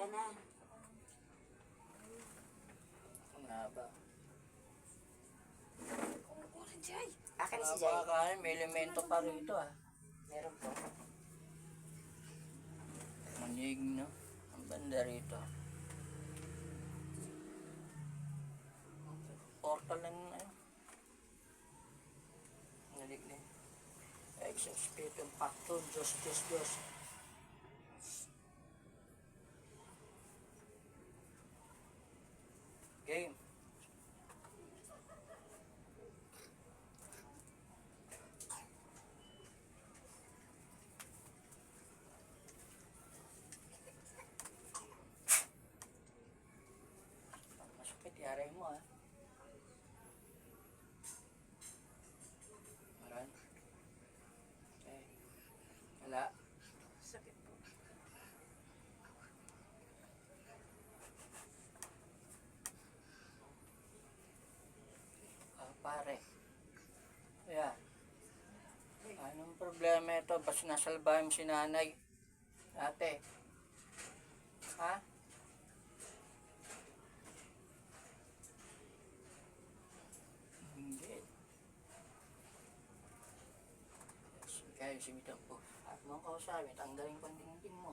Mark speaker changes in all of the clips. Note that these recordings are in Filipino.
Speaker 1: Tara na.
Speaker 2: Ang haba.
Speaker 1: Kukurin Jay. Akin na si Jay.
Speaker 2: Haba ka, may elemento pa rito ah.
Speaker 1: Meron po.
Speaker 2: Manig no? Ang banda rito. Portal lang ano. Nalig na. Exo Spiritum Pacto, Diyos. Game. Masakit, yaray mo ah. Maran. Okay. Wala.
Speaker 1: Sakit po.
Speaker 2: Pare. Yeah. Anong problema ito? Ba't sinasalbahan mo si nanay? Ate. Ha? Hindi. Kaya simitan po. At mga kausapin, tanggalin ko ang dingding mo.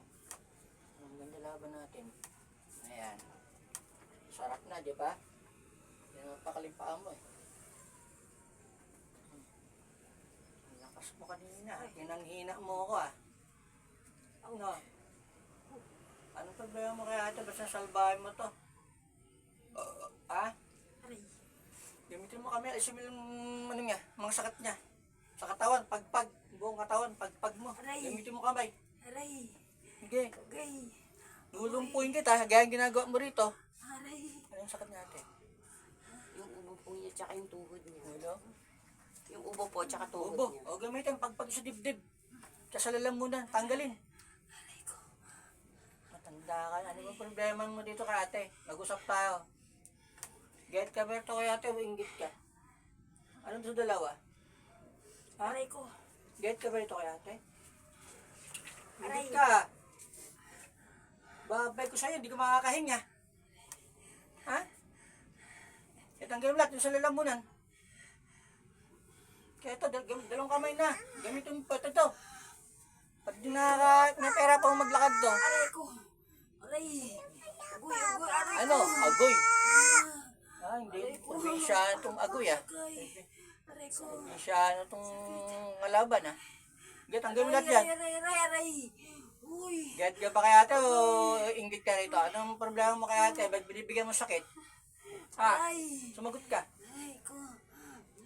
Speaker 2: Anong ganda laban natin? Ayan. Sarap na, di ba? Yan ang pakalimpaan mo eh. Ang lakas mo kanina. Hinanghina mo ako ah. Ano? Anong problema mo kaya ate? Basta salbahin mo to? Ha?
Speaker 1: Aray.
Speaker 2: Gamitin mo kami. Alisin mo yung ano niya, mga sakit niya. Sa katawan, pagpag. Buong katawan, pagpag mo.
Speaker 1: Aray.
Speaker 2: Gamitin mo kamay.
Speaker 1: Aray.
Speaker 2: Sige.
Speaker 1: Okay.
Speaker 2: Lulumpuin kita. Gaya ang ginagawa mo rito.
Speaker 1: Aray.
Speaker 2: Ano yung sakit niya ate?
Speaker 1: Yung ubo po niya tsaka yung tuhod niya.
Speaker 2: Ulo?
Speaker 1: Yung ubo po tsaka tuhod
Speaker 2: Ubo.
Speaker 1: niya.
Speaker 2: O gamitin pagpag sa dibdib. Sa lalamunan. Tanggalin.
Speaker 1: Aray ko.
Speaker 2: Matanda ka. Ano ba problema mo dito kay ate? Mag-usap tayo. Get ka Berto kay ate o inggit ka? Anong sa dalawa? Ha?
Speaker 1: Aray ko.
Speaker 2: Get ka Berto kay ate?
Speaker 1: Aray.
Speaker 2: Inggit ka. Babay ko sa'yo, hindi ka makakahinga. Ha? Itanggal mo lahat yung sa lalamunan. Kaya ito, dalawang kamay na. Gamitin mo pa ito. Pag di na pera pa maglakad to.
Speaker 1: Aray ko. Aray. Agoy, aray
Speaker 2: Ano?
Speaker 1: ko.
Speaker 2: Agoy. Ah, hindi. Probinsya itong agoy ah.
Speaker 1: Agoy. Aray ko.
Speaker 2: Probinsya itong ngalaban ah. Get, tanggal mo lahat yan.
Speaker 1: Aray. Uy.
Speaker 2: Get ka ba kaya ate o inggit ka rito? Anong problema mo kaya ate? Ba't binibigyan mo sakit? Ha?
Speaker 1: Ay.
Speaker 2: Sumagot ka.
Speaker 1: Aray ko.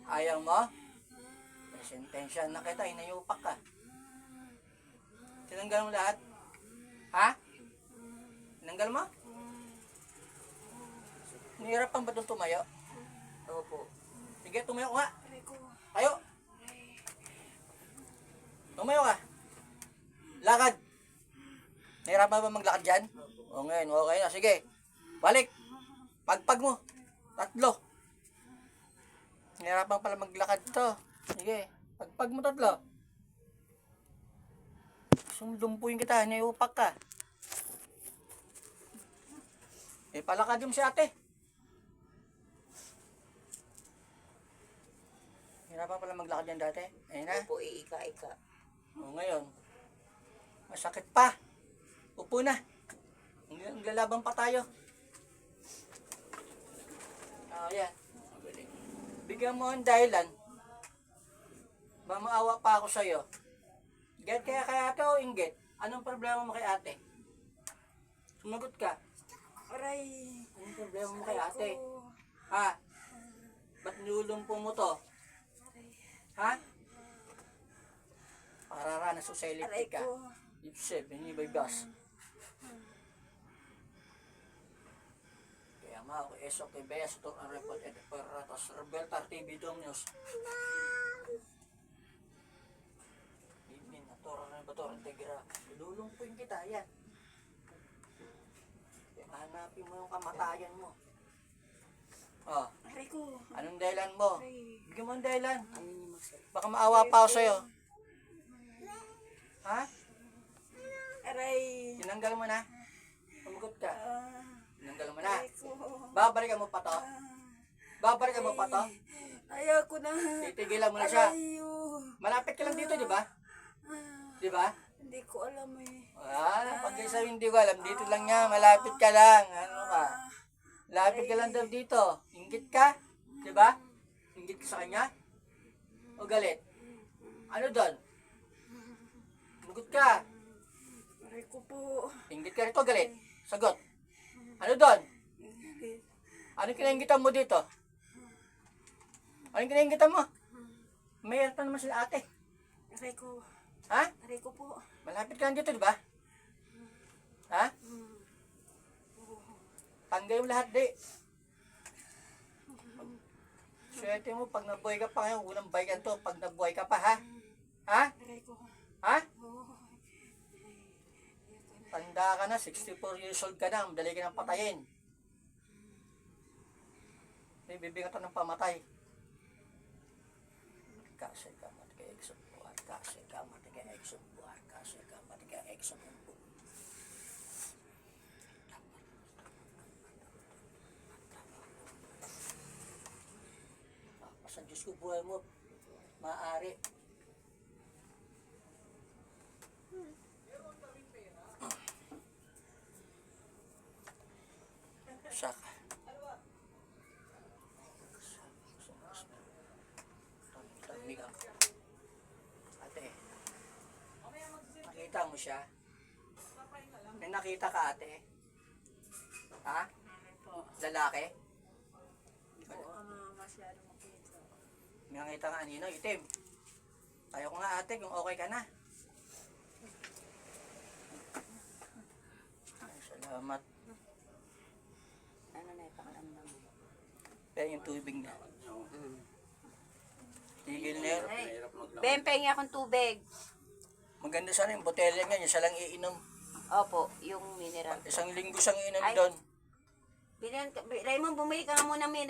Speaker 2: Ayaw mo? Presentensya na kita, inayupak ka. Tinanggal mo lahat? Ha? Tinanggal mo? Nahirapan ba itong tumayo?
Speaker 1: Opo.
Speaker 2: Sige, tumayo ka nga.
Speaker 1: Aray ko.
Speaker 2: Tayo. Tumayo ka. Lakad. Nahirapan ba maglakad dyan? O ngayon, okay na. Sige. Balik. Pagpag mo. 3. Nahirapan pala maglakad to. Sige. Pagpag mo 3. Sumdumpuin kita. Nayupak ka. Palakad yung si ate. Nahirapan pala maglakad yan dati. Ayun na.
Speaker 1: Opo, iika-ika.
Speaker 2: O ngayon, masakit pa. Upo na. Lalaban pa tayo. Yan. Bigyan mo ang dahilan. Mamaawa pa ako sa'yo. Get kaya ate o inggit? Anong problema mo kay ate? Sumagot ka.
Speaker 1: Aray.
Speaker 2: Anong problema mo kay ate?
Speaker 1: Ko.
Speaker 2: Ha? Ba't nilulumpo mo to? Ha? Pararanas o sa
Speaker 1: Aray
Speaker 2: electric ka.
Speaker 1: ko.
Speaker 2: Ipsib, hindi ba bus? Kaya mga ako, eso kay Bes, to ang report at paratas, Rebeltar TV Dominos. Imin, natura na ba to, integra. Lulungpuin kita, yan. Hanapin mo yung kamatayan mo. Oh,
Speaker 1: Aray ko.
Speaker 2: anong dahilan mo?
Speaker 1: Aray.
Speaker 2: Bigyan mo ang dahilan.
Speaker 1: Ano niyo magsabi?
Speaker 2: Baka maawa pa ako sa'yo. Ha?
Speaker 1: Aray.
Speaker 2: Tinanggal mo na? Umugot ka. Tinanggal mo na.
Speaker 1: Aray ko.
Speaker 2: Babalikan mo pa to. Babalikan mo pa to.
Speaker 1: Ayoko na.
Speaker 2: Titigilan mo na siya.
Speaker 1: Ayaw.
Speaker 2: Malapit ka lang dito, di ba? Di ba?
Speaker 1: Hindi ko alam eh.
Speaker 2: Pag isa hindi ko alam, dito lang niya, malapit ka lang. Ano ka? Malapit ka lang daw dito. Inggit ka? Di ba? Inggit ka sa kanya? O galit? Ano doon? Mugot ka.
Speaker 1: Aray ko po.
Speaker 2: Inggit ka rito, galit? Sagot. Ano doon? Anong kinainggitan mo dito? Anong kinainggitan mo? May pa naman sila ate.
Speaker 1: Aray ko.
Speaker 2: Ha?
Speaker 1: Aray ko po.
Speaker 2: Malapit ka lang dito, di ba? Ha? Tanggay mo lahat, di. Swerte mo, pag nabuhay ka pa ngayon, unang bayan to, pag nabuhay ka pa, ha? Ha?
Speaker 1: Aray ko.
Speaker 2: Ha?
Speaker 1: Oh.
Speaker 2: Tanda ka na, 64 years old ka na, madali ka nang patayin. May bibingatan ng pamatay. Kasi ka, matiga-exo buhat. Kasi ka, matiga-exo buhat. Kasi ka, matiga-exo buhat. Sa Diyos ko, buhay mo, maaari. Saka. Ate, nakita mo siya? May nakita ka, ate? Ha? Lalaki?
Speaker 1: Hindi ko masyado makita.
Speaker 2: May nakita ka, anino, itim. Tayo ko nga, ate, kung okay ka na. Ay, salamat.
Speaker 1: Ano na ipakalam na mo?
Speaker 2: Kaya yung tubig na. Tigil na yun.
Speaker 1: Bempeng akong tubig.
Speaker 2: Maganda sana yung botelya niya, siya lang iinom.
Speaker 1: Opo, yung mineral.
Speaker 2: Isang linggo siyang iinom
Speaker 1: Ay.
Speaker 2: doon.
Speaker 1: Raymond, bumili ka nga muna mineral.